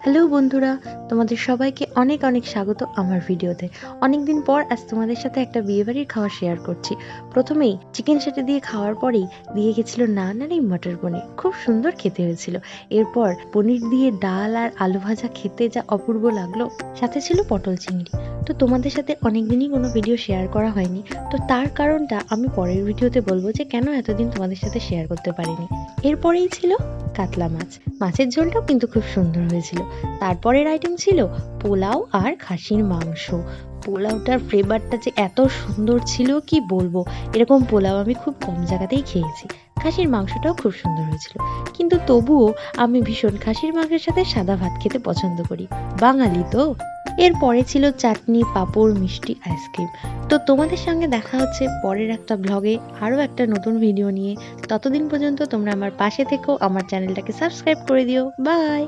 Hello বন্ধুরা, তোমাদের সবাইকে অনেক অনেক স্বাগত আমার ভিডিওতে। অনেকদিন পর আজ তোমাদের সাথে একটা বিয়েবাড়ির খাওয়া শেয়ার করছি। প্রথমেই চিকেন সেটে দিয়ে খাওয়ার পরেই দিয়ে গেছিল নান আর এই মটর পনির, খুব সুন্দর খেতে হয়েছিল। এরপর পনির দিয়ে ডাল আর আলু ভাজা খেতে যা অপূর্ব লাগলো, সাথে ছিল পটল চিংড়ি। তো তোমাদের সাথে অনেকদিনই কোনো ভিডিও শেয়ার করা হয়নি, তো তার কারণটা আমি পরের ভিডিওতে বলবো যে কেন এতদিন তোমাদের সাথে শেয়ার করতে পারিনি। এরপরেই ছিল কাতলা মাছ, মাছের ঝোলটাও কিন্তু খুব সুন্দর হয়েছিল। তারপরের আইটেম ছিল পোলাও আর খাসির মাংস। পোলাওটার ফ্লেভারটা যে এত সুন্দর ছিল কি বলবো, এরকম পোলাও আমি খুব কম জায়গাতেই খেয়েছি। খাসির মাংসটাও খুব সুন্দর হয়েছিল, কিন্তু তবুও আমি ভীষণ খাসির মাংসের সাথে সাদা ভাত খেতে পছন্দ করি, বাঙালি তো। এরপরে ছিল চাটনি, পাঁপড়, মিষ্টি, আইসক্রিম। তো তোমাদের সঙ্গে দেখা হচ্ছে পরের একটা ব্লগে আরও একটা নতুন ভিডিও নিয়ে। ততদিন পর্যন্ত তোমরা আমার পাশে থেকো, আমার চ্যানেলটাকে সাবস্ক্রাইব করে দিও। বাই।